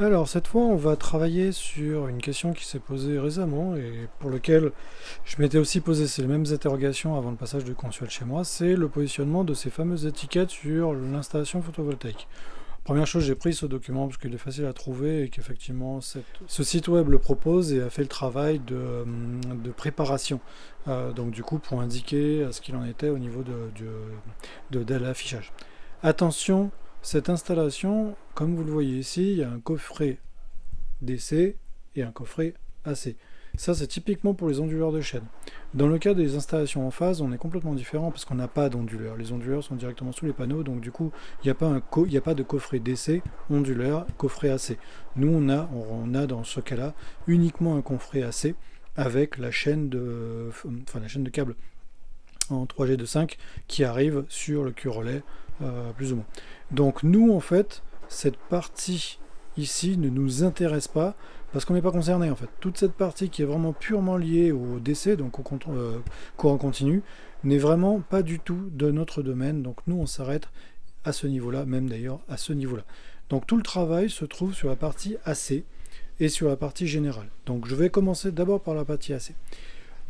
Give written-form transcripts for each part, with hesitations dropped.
Alors, cette fois, on va travailler sur une question qui s'est posée récemment et pour laquelle je m'étais aussi posé ces mêmes interrogations avant le passage de Consuel chez moi, c'est le positionnement de ces fameuses étiquettes sur l'installation photovoltaïque. Première chose, j'ai pris ce document parce qu'il est facile à trouver et qu'effectivement ce site web le propose et a fait le travail de préparation. Donc du coup, pour indiquer ce qu'il en était au niveau de l'affichage. Attention, cette installation, comme vous le voyez ici, il y a un coffret DC et un coffret AC. Ça, c'est typiquement pour les onduleurs de chaîne. Dans le cas des installations en phase, on est complètement différent parce qu'on n'a pas d'onduleurs. Les onduleurs sont directement sous les panneaux, donc du coup, il n'y a pas de coffret DC, onduleur, coffret AC. Nous, on a dans ce cas-là uniquement un coffret AC avec la chaîne de câble en 3G de 5 qui arrive sur le Q-relais, plus ou moins. Donc nous, en fait, cette partie ici ne nous intéresse pas parce qu'on n'est pas concerné en fait. Toute cette partie qui est vraiment purement liée au DC, donc au courant continu, n'est vraiment pas du tout de notre domaine. Donc nous, on s'arrête à ce niveau-là, même d'ailleurs à ce niveau-là. Donc tout le travail se trouve sur la partie AC et sur la partie générale. Donc je vais commencer d'abord par la partie AC.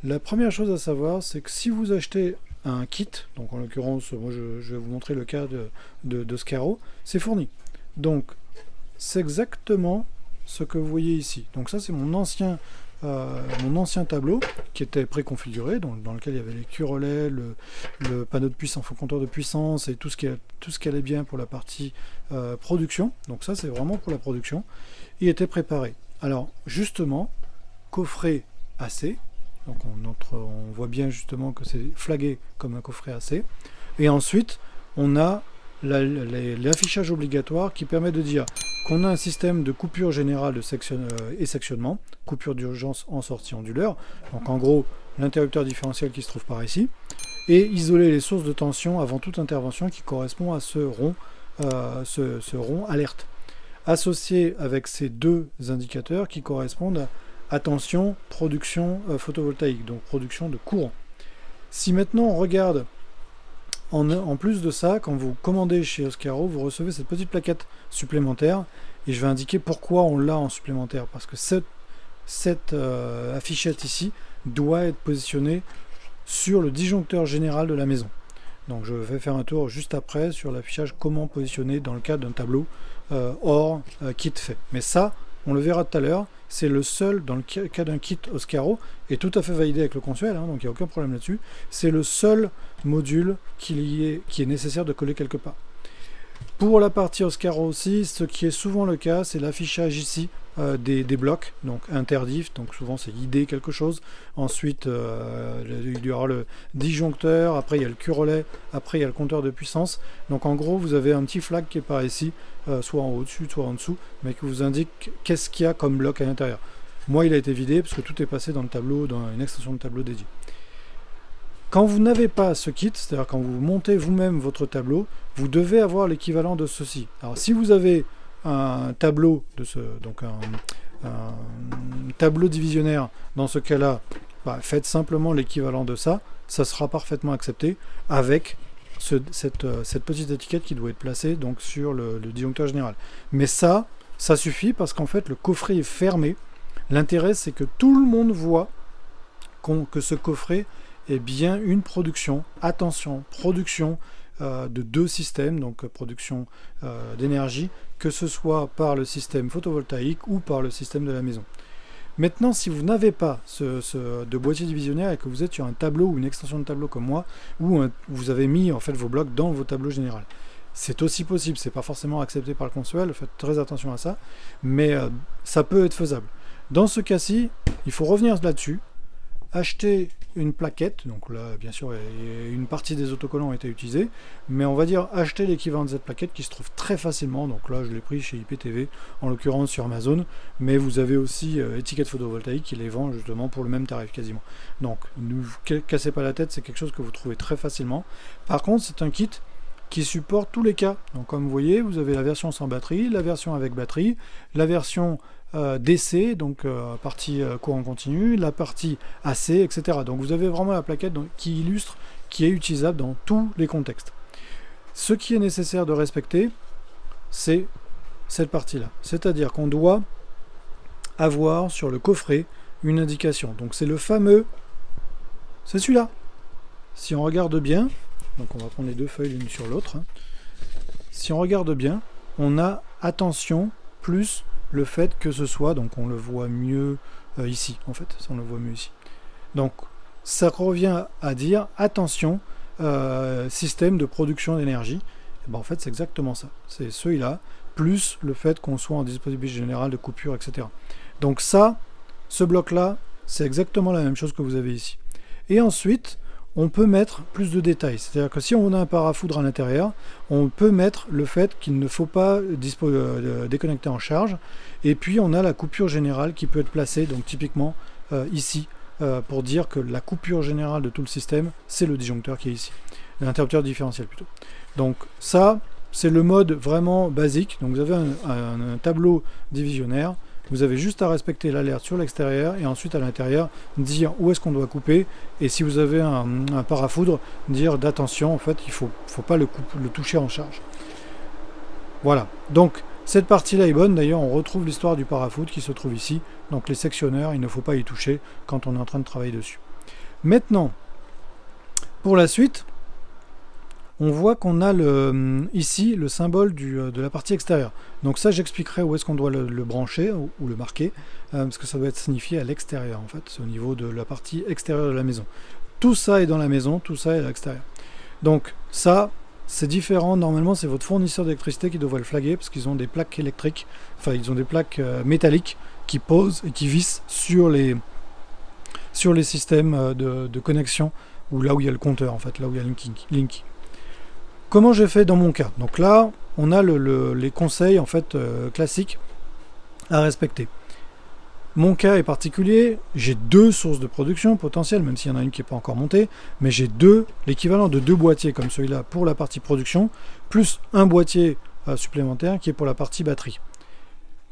La première chose à savoir, c'est que si vous achetez un kit, donc en l'occurrence, moi je vais vous montrer le cas de Scaro, c'est fourni. Donc c'est exactement ce que vous voyez ici. Donc ça c'est mon ancien tableau qui était préconfiguré, dans lequel il y avait les Q-relais, le panneau de puissance, compteur de puissance et tout ce qui allait bien pour la partie production. Donc ça c'est vraiment pour la production. Il était préparé. Alors justement, coffret AC. Donc on voit bien justement que c'est flagué comme un coffret AC. Et ensuite, on a l'affichage obligatoire qui permet de dire qu'on a un système de coupure générale et sectionnement, coupure d'urgence en sortie onduleur. Donc en gros, l'interrupteur différentiel qui se trouve par ici. Et isoler les sources de tension avant toute intervention qui correspond à ce rond alerte. Associé avec ces deux indicateurs qui correspondent à attention, production photovoltaïque, donc production de courant. Si maintenant on regarde, en plus de ça, quand vous commandez chez Oscaro, vous recevez cette petite plaquette supplémentaire, et je vais indiquer pourquoi on l'a en supplémentaire, parce que cette affichette ici doit être positionnée sur le disjoncteur général de la maison. Donc je vais faire un tour juste après sur l'affichage comment positionner dans le cadre d'un tableau hors kit fait. Mais ça, on le verra tout à l'heure, c'est le seul, dans le cas d'un kit Oscaro, et tout à fait validé avec le Consuel, donc il n'y a aucun problème là-dessus, c'est le seul module qui est nécessaire de coller quelque part. Pour la partie Oscaro aussi, ce qui est souvent le cas, c'est l'affichage ici des blocs, donc interdif, donc souvent c'est ID quelque chose, ensuite il y aura le disjoncteur, après il y a le Q-relais, après il y a le compteur de puissance, donc en gros vous avez un petit flag qui apparaît ici, soit en haut dessus, soit en dessous, mais qui vous indique qu'est-ce qu'il y a comme bloc à l'intérieur. Moi il a été vidé parce que tout est passé dans le tableau, dans une extension de tableau dédiée. Quand vous n'avez pas ce kit, c'est-à-dire quand vous montez vous-même votre tableau, vous devez avoir l'équivalent de ceci. Alors si vous avez un tableau, donc un tableau divisionnaire, dans ce cas-là, faites simplement l'équivalent de ça, ça sera parfaitement accepté avec cette petite étiquette qui doit être placée donc, sur le disjoncteur général. Mais ça suffit parce qu'en fait le coffret est fermé. L'intérêt c'est que tout le monde voit que ce coffret est bien une production, attention, production de deux systèmes, donc production d'énergie, que ce soit par le système photovoltaïque ou par le système de la maison. Maintenant, si vous n'avez pas de boîtier divisionnaire et que vous êtes sur un tableau ou une extension de tableau comme moi, où vous avez mis en fait vos blocs dans vos tableaux généraux, c'est aussi possible, c'est pas forcément accepté par le Consuel, faites très attention à ça, mais ça peut être faisable. Dans ce cas-ci, il faut revenir là-dessus, acheter une plaquette, donc là bien sûr une partie des autocollants ont été utilisés, mais on va dire acheter l'équivalent de cette plaquette qui se trouve très facilement, donc là je l'ai pris chez IPTV, en l'occurrence sur Amazon, mais vous avez aussi étiquette photovoltaïque qui les vend justement pour le même tarif quasiment. Donc ne vous cassez pas la tête, c'est quelque chose que vous trouvez très facilement. Par contre c'est un kit qui supporte tous les cas, donc comme vous voyez vous avez la version sans batterie, la version avec batterie, la version DC, donc partie courant continu, la partie AC, etc. Donc vous avez vraiment la plaquette qui illustre, qui est utilisable dans tous les contextes. Ce qui est nécessaire de respecter, c'est cette partie-là. C'est-à-dire qu'on doit avoir sur le coffret une indication. Donc c'est le fameux, c'est celui-là. Si on regarde bien, donc on va prendre les deux feuilles l'une sur l'autre. Si on regarde bien, on a attention plus le fait que ce soit, donc on le voit mieux ici, en fait, on le voit mieux ici. Donc ça revient à dire attention, système de production d'énergie. Et ben, en fait c'est exactement ça. C'est celui-là, plus le fait qu'on soit en dispositif général de coupure, etc. Donc ça, ce bloc-là, c'est exactement la même chose que vous avez ici. Et ensuite, on peut mettre plus de détails. C'est-à-dire que si on a un parafoudre à l'intérieur, on peut mettre le fait qu'il ne faut pas déconnecter en charge. Et puis on a la coupure générale qui peut être placée, donc typiquement ici, pour dire que la coupure générale de tout le système, c'est le disjoncteur qui est ici. L'interrupteur différentiel plutôt. Donc ça, c'est le mode vraiment basique. Donc vous avez un tableau divisionnaire. Vous avez juste à respecter l'alerte sur l'extérieur et ensuite à l'intérieur dire où est-ce qu'on doit couper. Et si vous avez un parafoudre, dire d'attention, en fait, il ne faut pas le toucher en charge. Voilà. Donc cette partie-là est bonne. D'ailleurs, on retrouve l'histoire du parafoudre qui se trouve ici. Donc les sectionneurs, il ne faut pas y toucher quand on est en train de travailler dessus. Maintenant, pour la suite, on voit qu'on a ici le symbole de la partie extérieure. Donc ça, j'expliquerai où est-ce qu'on doit le brancher ou le marquer, parce que ça doit être signifié à l'extérieur, en fait. C'est au niveau de la partie extérieure de la maison. Tout ça est dans la maison, tout ça est à l'extérieur. Donc ça, c'est différent. Normalement, c'est votre fournisseur d'électricité qui devrait le flaguer, parce qu'ils ont des plaques électriques, enfin, ils ont des plaques métalliques qui posent et qui vissent sur les systèmes de connexion, ou là où il y a le compteur, en fait, là où il y a linking. Comment j'ai fait dans mon cas? Donc là, on a les conseils en fait classiques à respecter. Mon cas est particulier, j'ai deux sources de production potentielles, même s'il y en a une qui n'est pas encore montée, mais j'ai l'équivalent de deux boîtiers comme celui-là pour la partie production, plus un boîtier supplémentaire qui est pour la partie batterie.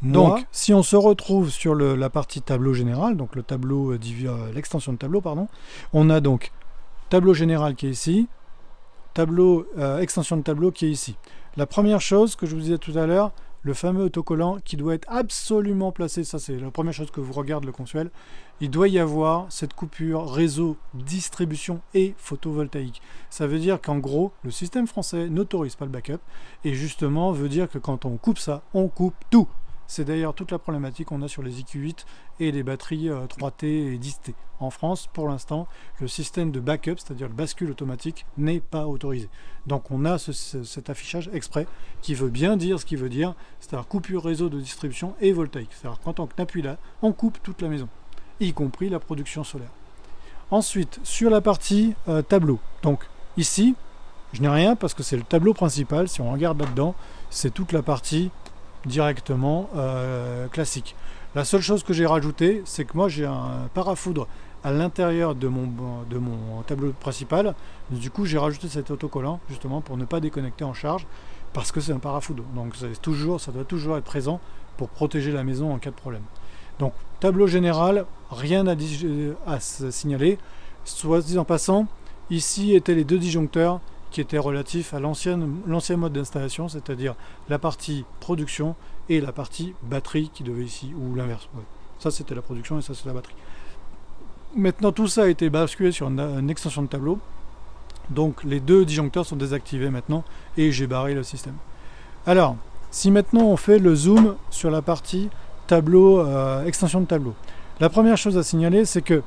Donc, si on se retrouve sur la partie tableau général, donc le tableau l'extension de tableau, pardon, on a donc tableau général qui est ici, extension de tableau qui est ici. La première chose que je vous disais tout à l'heure, le fameux autocollant qui doit être absolument placé, ça c'est la première chose que vous regardez le Consuel, il doit y avoir cette coupure réseau, distribution et photovoltaïque. Ça veut dire qu'en gros, le système français n'autorise pas le backup et justement veut dire que quand on coupe ça, on coupe tout. C'est d'ailleurs toute la problématique qu'on a sur les IQ8 et les batteries 3T et 10T. En France, pour l'instant, le système de backup, c'est-à-dire le bascule automatique, n'est pas autorisé. Donc on a cet affichage exprès qui veut bien dire ce qu'il veut dire, c'est-à-dire coupure réseau de distribution et voltaïque. C'est-à-dire quand on appuie là, on coupe toute la maison, y compris la production solaire. Ensuite, sur la partie tableau, donc ici, je n'ai rien parce que c'est le tableau principal. Si on regarde là-dedans, c'est toute la partie directement classique. La seule chose que j'ai rajouté, c'est que moi j'ai un parafoudre à l'intérieur de mon tableau principal. Du coup, j'ai rajouté cet autocollant justement pour ne pas déconnecter en charge parce que c'est un parafoudre. Donc ça doit toujours être présent pour protéger la maison en cas de problème. Donc tableau général, rien à signaler. Soit dit en passant, ici étaient les deux disjoncteurs qui étaient relatifs à l'ancien mode d'installation, c'est-à-dire la partie production et la partie batterie qui devait ici, ou l'inverse. Ouais. Ça c'était la production et ça c'est la batterie. Maintenant tout ça a été basculé sur une extension de tableau, donc les deux disjoncteurs sont désactivés maintenant et j'ai barré le système. Alors, si maintenant on fait le zoom sur la partie tableau, extension de tableau, la première chose à signaler c'est que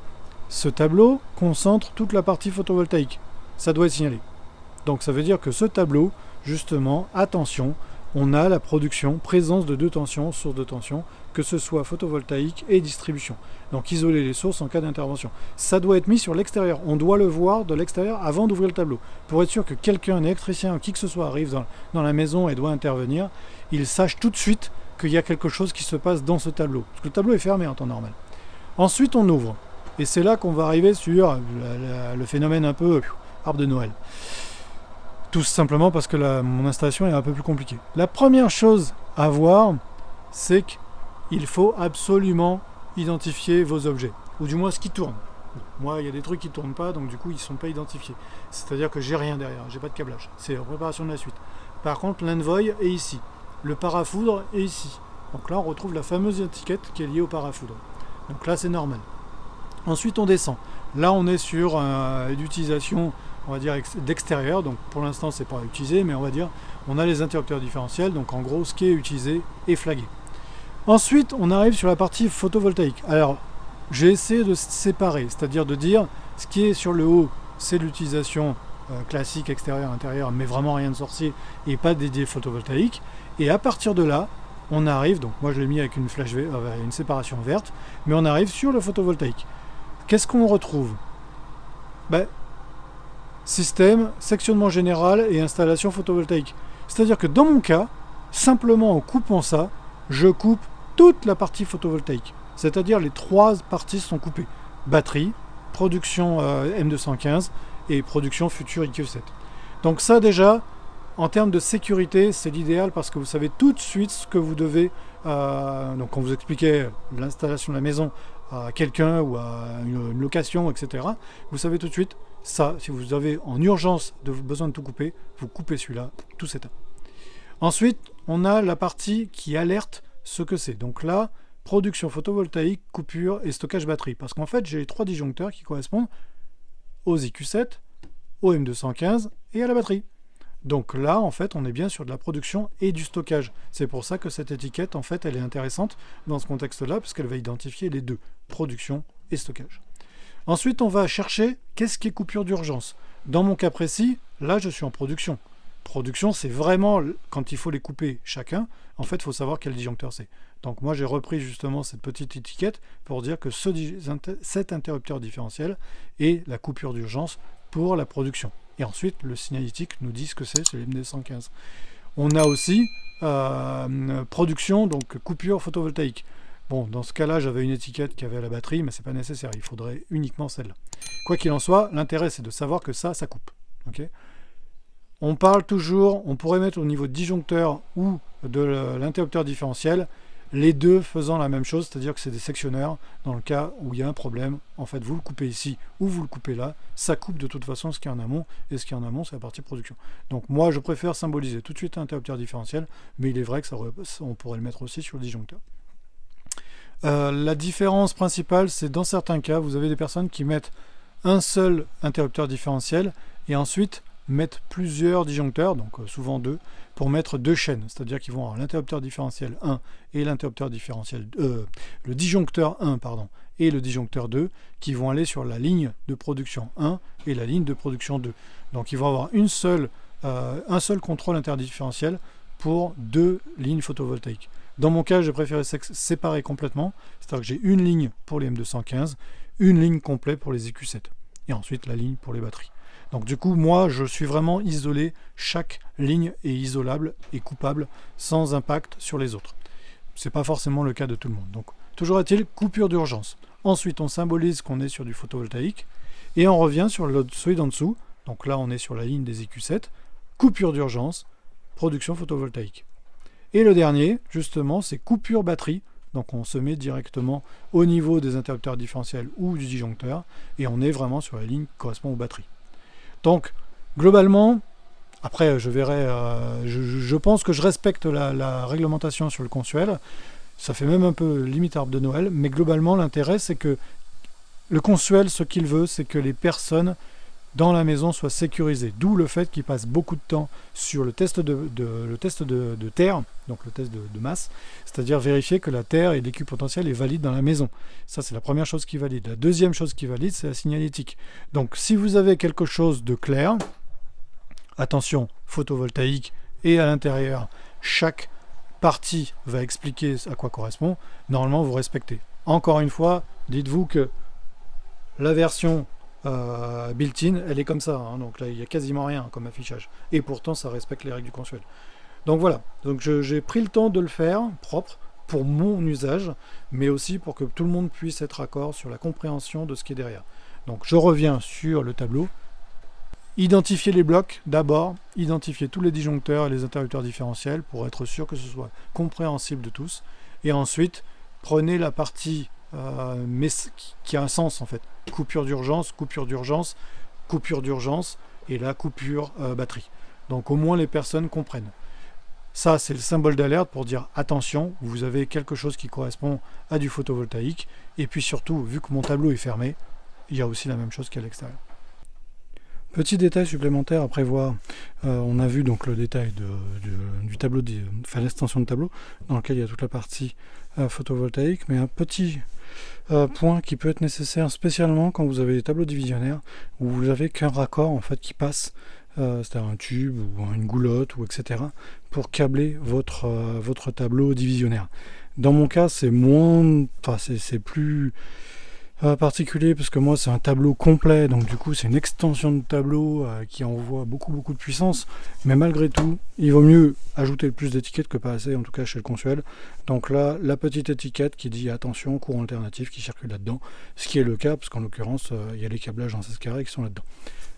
ce tableau concentre toute la partie photovoltaïque. Ça doit être signalé. Donc ça veut dire que ce tableau, justement, attention, on a la production, présence de deux tensions, sources de tension, que ce soit photovoltaïque et distribution. Donc isoler les sources en cas d'intervention. Ça doit être mis sur l'extérieur. On doit le voir de l'extérieur avant d'ouvrir le tableau. Pour être sûr que quelqu'un, un électricien ou qui que ce soit arrive dans la maison et doit intervenir, il sache tout de suite qu'il y a quelque chose qui se passe dans ce tableau. Parce que le tableau est fermé en temps normal. Ensuite on ouvre. Et c'est là qu'on va arriver sur le phénomène un peu arbre de Noël. Tout simplement parce que mon installation est un peu plus compliquée. La première chose à voir, c'est qu'il faut absolument identifier vos objets, ou du moins ce qui tourne. Moi, il y a des trucs qui ne tournent pas, donc du coup, ils ne sont pas identifiés. C'est-à-dire que j'ai rien derrière, j'ai pas de câblage. C'est la préparation de la suite. Par contre, l'envoy est ici. le parafoudre est ici. Donc là, on retrouve la fameuse étiquette qui est liée au parafoudre. Donc là, c'est normal. Ensuite, on descend. Là, on est sur l'utilisation, on va dire, d'extérieur. Donc pour l'instant, c'est pas utilisé, mais on va dire, on a les interrupteurs différentiels. Donc en gros, ce qui est utilisé est flagué. Ensuite, on arrive sur la partie photovoltaïque. Alors, j'ai essayé de séparer, c'est-à-dire de dire, ce qui est sur le haut, c'est l'utilisation classique, extérieur, intérieur, mais vraiment rien de sorcier et pas dédié photovoltaïque. Et à partir de là, on arrive, donc moi je l'ai mis avec une une séparation verte, mais on arrive sur le photovoltaïque. Qu'est-ce qu'on retrouve? Système, sectionnement général et installation photovoltaïque. C'est-à-dire que dans mon cas, simplement en coupant ça, je coupe toute la partie photovoltaïque. C'est-à-dire les trois parties sont coupées. Batterie, production M215 et production future IQ7. Donc ça déjà, en termes de sécurité, c'est l'idéal parce que vous savez tout de suite ce que vous devez... donc quand vous expliquez l'installation de la maison à quelqu'un ou à une location, etc., vous savez tout de suite, ça, si vous avez en urgence besoin de tout couper, vous coupez celui-là, tout s'éteint. Ensuite, on a la partie qui alerte ce que c'est. Donc là, production photovoltaïque, coupure et stockage batterie. Parce qu'en fait, j'ai les trois disjoncteurs qui correspondent aux IQ7, au M215 et à la batterie. Donc là, en fait, on est bien sur de la production et du stockage. C'est pour ça que cette étiquette, en fait, elle est intéressante dans ce contexte-là, parce qu'elle va identifier les deux, production et stockage. Ensuite, on va chercher qu'est-ce qui est coupure d'urgence. Dans mon cas précis, là, je suis en production. Production, c'est vraiment, quand il faut les couper chacun, en fait, il faut savoir quel disjoncteur c'est. Donc moi, j'ai repris justement cette petite étiquette pour dire que cet interrupteur différentiel est la coupure d'urgence pour la production. Et ensuite, le signalétique nous dit ce que c'est le MD115. On a aussi production, donc coupure photovoltaïque. Bon, dans ce cas-là, j'avais une étiquette qui avait la batterie, mais ce n'est pas nécessaire, il faudrait uniquement celle-là. Quoi qu'il en soit, l'intérêt, c'est de savoir que ça coupe. Okay, on parle toujours, on pourrait mettre au niveau de disjoncteur ou de l'interrupteur différentiel, les deux faisant la même chose, c'est-à-dire que c'est des sectionneurs. Dans le cas où il y a un problème, en fait, vous le coupez ici ou vous le coupez là, ça coupe de toute façon ce qui est en amont, et ce qui est en amont, c'est la partie production. Donc moi, je préfère symboliser tout de suite l'interrupteur différentiel, mais il est vrai que on pourrait le mettre aussi sur le disjoncteur. La différence principale, c'est dans certains cas, vous avez des personnes qui mettent un seul interrupteur différentiel et ensuite mettent plusieurs disjoncteurs, donc souvent deux, pour mettre deux chaînes, c'est-à-dire qu'ils vont avoir l'interrupteur différentiel 1 et l'interrupteur différentiel le disjoncteur 1 et le disjoncteur 2 qui vont aller sur la ligne de production 1 et la ligne de production 2. Donc ils vont avoir un seul contrôle interdifférentiel pour deux lignes photovoltaïques. Dans mon cas, j'ai préféré séparer complètement, c'est-à-dire que j'ai une ligne pour les M215, une ligne complète pour les IQ7, et ensuite la ligne pour les batteries. Donc du coup, moi, je suis vraiment isolé, chaque ligne est isolable et coupable sans impact sur les autres. Ce n'est pas forcément le cas de tout le monde. Donc toujours est-il, coupure d'urgence. Ensuite, on symbolise qu'on est sur du photovoltaïque, et on revient sur celui d'en dessous, donc là on est sur la ligne des IQ7, coupure d'urgence, production photovoltaïque. Et le dernier, justement, c'est coupure batterie. Donc on se met directement au niveau des interrupteurs différentiels ou du disjoncteur, et on est vraiment sur la ligne qui correspond aux batteries. Donc, globalement, après je verrai, je pense que je respecte la réglementation sur le consuel. Ça fait même un peu limite arbre de Noël, mais globalement, l'intérêt, c'est que le consuel, ce qu'il veut, c'est que les personnes dans la maison soient sécurisées. D'où le fait qu'il passe beaucoup de temps sur le test de terre, donc le test de masse, c'est-à-dire vérifier que la terre et l'écu potentiel est valide dans la maison. Ça, c'est la première chose qui valide. La deuxième chose qui valide, c'est la signalétique. Donc, si vous avez quelque chose de clair, attention, photovoltaïque, et à l'intérieur, chaque partie va expliquer à quoi correspond, normalement, vous respectez. Encore une fois, dites-vous que la version built-in, elle est comme ça, hein, donc là il n'y a quasiment rien comme affichage, et pourtant ça respecte les règles du consuel. Donc voilà, donc j'ai pris le temps de le faire propre pour mon usage, mais aussi pour que tout le monde puisse être d'accord sur la compréhension de ce qui est derrière. Donc je reviens sur le tableau, identifier les blocs d'abord, identifier tous les disjoncteurs et les interrupteurs différentiels pour être sûr que ce soit compréhensible de tous, et ensuite prenez la partie mais qui a un sens en fait. Coupure d'urgence, coupure d'urgence, coupure d'urgence, et la coupure batterie. Donc au moins les personnes comprennent. Ça, c'est le symbole d'alerte pour dire attention, vous avez quelque chose qui correspond à du photovoltaïque. Et puis surtout, vu que mon tableau est fermé, il y a aussi la même chose qu'à l'extérieur. Petit détail supplémentaire à prévoir, on a vu donc le détail du tableau, enfin l'extension de tableau, dans lequel il y a toute la partie photovoltaïque, mais un petit point qui peut être nécessaire spécialement quand vous avez des tableaux divisionnaires, où vous n'avez qu'un raccord en fait qui passe, c'est-à-dire un tube ou une goulotte, ou etc., pour câbler votre tableau divisionnaire. Dans mon cas, c'est moins, enfin c'est plus particulier parce que moi c'est un tableau complet, donc du coup c'est une extension de tableau qui envoie beaucoup de puissance, mais malgré tout il vaut mieux ajouter le plus d'étiquettes que pas assez, en tout cas chez le Consuel. Donc là, la petite étiquette qui dit attention courant alternatif qui circule là-dedans, ce qui est le cas parce qu'en l'occurrence il y a les câblages en 16 carrés qui sont là-dedans.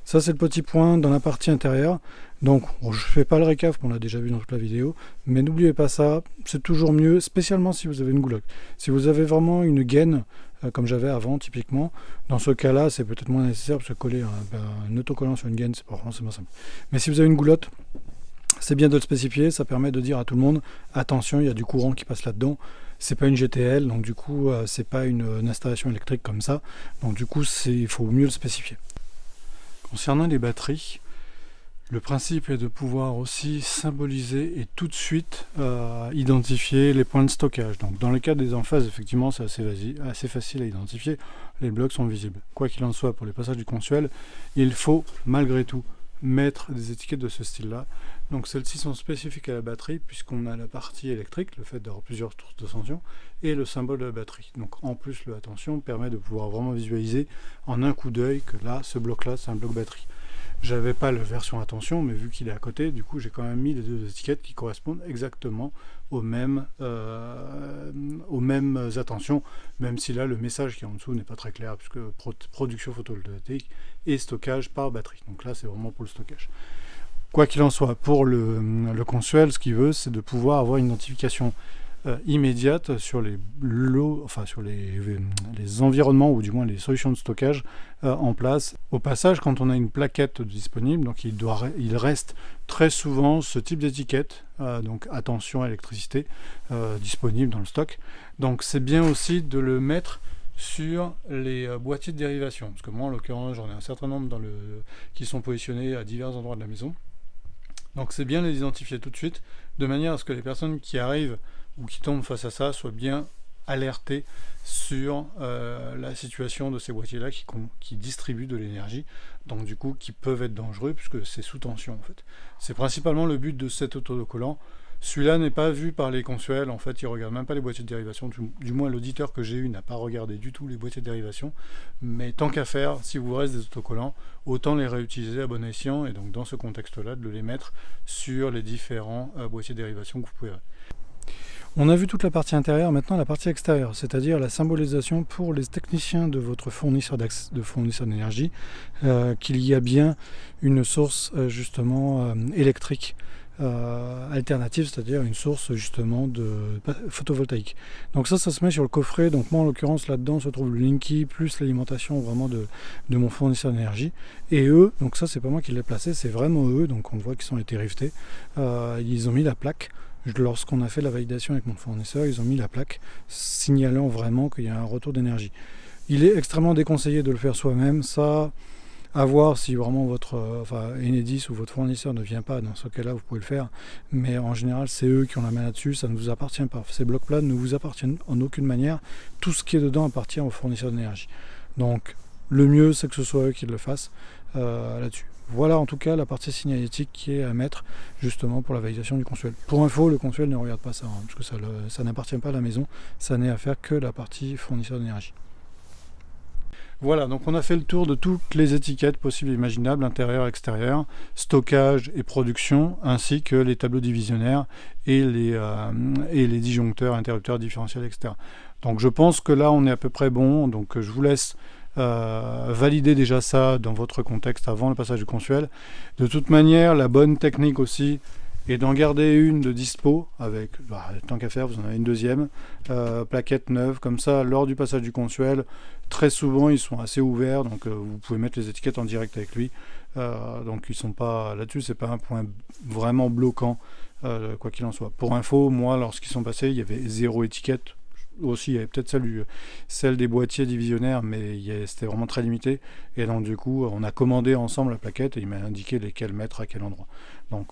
Ça c'est le petit point dans la partie intérieure. Donc je ne fais pas le récap, on l'a déjà vu dans toute la vidéo, mais n'oubliez pas ça, c'est toujours mieux, spécialement si vous avez une goulotte. Si vous avez vraiment une gaine, comme j'avais avant typiquement, dans ce cas-là c'est peut-être moins nécessaire parce que coller un autocollant sur une gaine c'est pas forcément simple. Mais si vous avez une goulotte, c'est bien de le spécifier, ça permet de dire à tout le monde attention, il y a du courant qui passe là-dedans. C'est pas une GTL, donc du coup c'est pas une installation électrique comme ça, donc du coup il faut mieux le spécifier. Concernant les batteries, le principe est de pouvoir aussi symboliser et tout de suite identifier les points de stockage. Donc dans le cas des emphases, effectivement, c'est assez facile à identifier. Les blocs sont visibles. Quoi qu'il en soit, pour les passages du Consuel, il faut malgré tout mettre des étiquettes de ce style-là. Donc celles-ci sont spécifiques à la batterie puisqu'on a la partie électrique, le fait d'avoir plusieurs sources de tension, et le symbole de la batterie. Donc en plus, le attention permet de pouvoir vraiment visualiser en un coup d'œil que là, ce bloc-là, c'est un bloc batterie. J'avais pas la version attention, mais vu qu'il est à côté, du coup j'ai quand même mis les deux étiquettes qui correspondent exactement aux mêmes attentions, même si là le message qui est en dessous n'est pas très clair, puisque production photovoltaïque et stockage par batterie. Donc là c'est vraiment pour le stockage. Quoi qu'il en soit, pour le Consuel, ce qu'il veut, c'est de pouvoir avoir une identification immédiate sur les lots, enfin sur les environnements ou du moins les solutions de stockage en place. Au passage, quand on a une plaquette disponible, donc il reste très souvent ce type d'étiquette, donc attention électricité, disponible dans le stock. Donc c'est bien aussi de le mettre sur les boîtiers de dérivation, parce que moi en l'occurrence j'en ai un certain nombre qui sont positionnés à divers endroits de la maison. Donc c'est bien de les identifier tout de suite, de manière à ce que les personnes qui arrivent ou qui tombent face à ça soient bien alertés sur la situation de ces boîtiers-là qui distribuent de l'énergie, donc du coup qui peuvent être dangereux puisque c'est sous tension en fait. C'est principalement le but de cet autocollant. Celui-là n'est pas vu par les Consuels, en fait ils ne regardent même pas les boîtiers de dérivation, du moins l'auditeur que j'ai eu n'a pas regardé du tout les boîtiers de dérivation, mais tant qu'à faire, si vous reste des autocollants, autant les réutiliser à bon escient, et donc dans ce contexte-là, de les mettre sur les différents boîtiers de dérivation que vous pouvez. On a vu toute la partie intérieure, maintenant la partie extérieure, c'est-à-dire la symbolisation pour les techniciens de votre fournisseur d'énergie, qu'il y a bien une source justement électrique alternative, c'est-à-dire une source justement de photovoltaïque. Donc ça se met sur le coffret, donc moi en l'occurrence là-dedans se trouve le Linky plus l'alimentation vraiment de mon fournisseur d'énergie, et eux, donc ça c'est pas moi qui l'ai placé, c'est vraiment eux, donc on voit qu'ils ont été rivetés, ils ont mis la plaque. Lorsqu'on a fait la validation avec mon fournisseur, ils ont mis la plaque signalant vraiment qu'il y a un retour d'énergie. Il est extrêmement déconseillé de le faire soi-même, ça, à voir si vraiment votre Enedis ou votre fournisseur ne vient pas, dans ce cas-là vous pouvez le faire, mais en général c'est eux qui ont la main là-dessus, ça ne vous appartient pas. Ces blocs-là ne vous appartiennent en aucune manière, tout ce qui est dedans appartient au fournisseur d'énergie. Donc le mieux c'est que ce soit eux qui le fassent là-dessus. Voilà en tout cas la partie signalétique qui est à mettre justement pour la validation du Consuel. Pour info, le Consuel ne regarde pas ça, parce que ça n'appartient pas à la maison, ça n'est à faire que la partie fournisseur d'énergie. Voilà, donc on a fait le tour de toutes les étiquettes possibles et imaginables, intérieur, extérieur, stockage et production, ainsi que les tableaux divisionnaires et les disjoncteurs, interrupteurs, différentiels, etc. Donc je pense que là on est à peu près bon, donc je vous laisse valider déjà ça dans votre contexte avant le passage du Consuel. De toute manière, la bonne technique aussi est d'en garder une de dispo avec, tant qu'à faire, vous en avez une deuxième plaquette neuve, comme ça lors du passage du Consuel, très souvent ils sont assez ouverts, donc vous pouvez mettre les étiquettes en direct avec lui, donc ils sont pas là-dessus, c'est pas un point vraiment bloquant quoi qu'il en soit. Pour info, moi, lorsqu'ils sont passés, il y avait 0 étiquette. Aussi, il y avait peut-être celle des boîtiers divisionnaires, mais c'était vraiment très limité. Et donc, du coup, on a commandé ensemble la plaquette et il m'a indiqué lesquels mettre à quel endroit. Donc,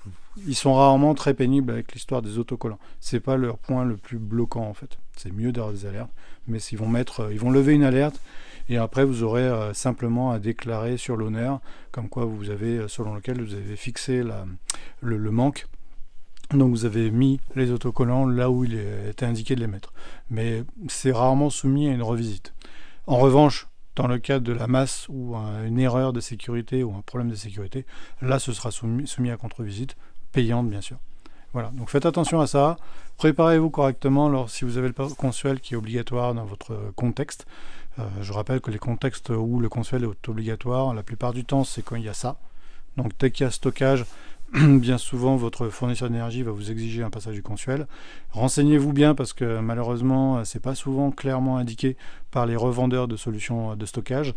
ils sont rarement très pénibles avec l'histoire des autocollants. C'est pas leur point le plus bloquant, en fait. C'est mieux d'avoir des alertes, mais ils vont lever une alerte et après, vous aurez simplement à déclarer sur l'honneur, comme quoi selon lequel vous avez fixé le manque. Donc vous avez mis les autocollants là où il était indiqué de les mettre. Mais c'est rarement soumis à une revisite. En revanche, dans le cas de la masse ou une erreur de sécurité ou un problème de sécurité, là ce sera soumis à contre-visite, payante bien sûr. Voilà, donc faites attention à ça. Préparez-vous correctement si vous avez le consuel qui est obligatoire dans votre contexte. Je rappelle que les contextes où le consuel est obligatoire, la plupart du temps c'est quand il y a ça. Donc dès qu'il y a stockage, bien souvent votre fournisseur d'énergie va vous exiger un passage du consuel. Renseignez-vous bien parce que malheureusement c'est pas souvent clairement indiqué par les revendeurs de solutions de stockage.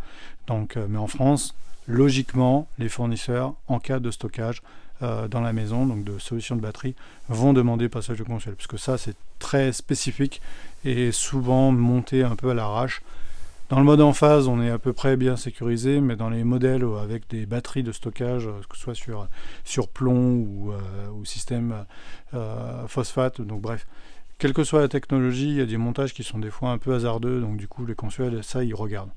Donc, mais en France, logiquement, les fournisseurs en cas de stockage dans la maison, donc de solutions de batterie, vont demander passage de consuel, puisque ça c'est très spécifique et souvent monté un peu à l'arrache. Dans le mode en phase, on est à peu près bien sécurisé, mais dans les modèles avec des batteries de stockage, que ce soit sur plomb ou système phosphate, donc bref, quelle que soit la technologie, il y a des montages qui sont des fois un peu hasardeux, donc du coup les consuels, ça ils regardent.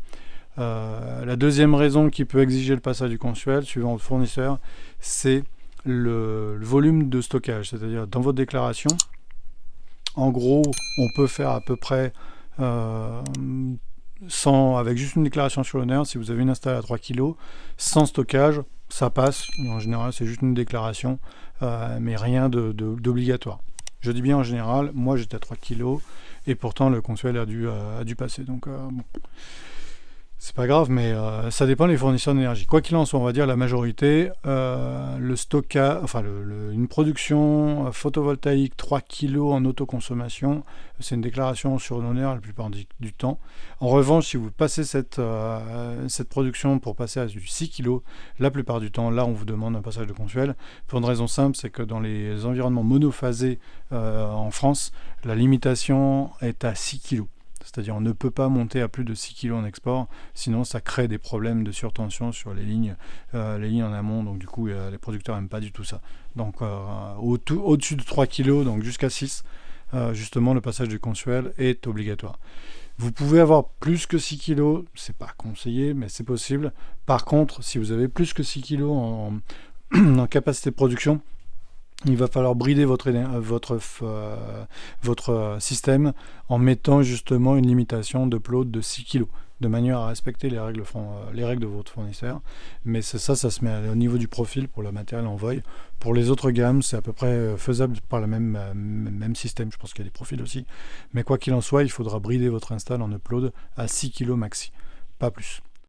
La deuxième raison qui peut exiger le passage du consuel, suivant le fournisseur, c'est le volume de stockage, c'est-à-dire dans votre déclaration, en gros, on peut faire à peu près... avec juste une déclaration sur l'honneur, si vous avez une install à 3 kg, sans stockage, ça passe. En général, c'est juste une déclaration, mais rien d'obligatoire. Je dis bien en général, moi j'étais à 3 kg, et pourtant le consuel a dû passer. Donc, bon. C'est pas grave, mais ça dépend des fournisseurs d'énergie. Quoi qu'il en soit, on va dire la majorité, le stockage, enfin une production photovoltaïque 3 kg en autoconsommation, c'est une déclaration sur l'honneur la plupart du temps. En revanche, si vous passez cette production pour passer à du 6 kg, la plupart du temps, là on vous demande un passage de consuel. Pour une raison simple, c'est que dans les environnements monophasés en France, la limitation est à 6 kg. C'est-à-dire on ne peut pas monter à plus de 6 kg en export, sinon ça crée des problèmes de surtension sur les lignes en amont, donc du coup les producteurs n'aiment pas du tout ça. Donc au-dessus de 3 kg, donc jusqu'à 6, justement le passage du consuel est obligatoire. Vous pouvez avoir plus que 6 kg, c'est pas conseillé, mais c'est possible. Par contre, si vous avez plus que 6 kg en capacité de production, il va falloir brider votre système en mettant justement une limitation de upload de 6 kg, de manière à respecter les règles de votre fournisseur. Mais ça se met au niveau du profil pour le matériel envoy. Pour les autres gammes, c'est à peu près faisable par le même système. Je pense qu'il y a des profils aussi. Mais quoi qu'il en soit, il faudra brider votre install en upload à 6 kg maxi, pas plus.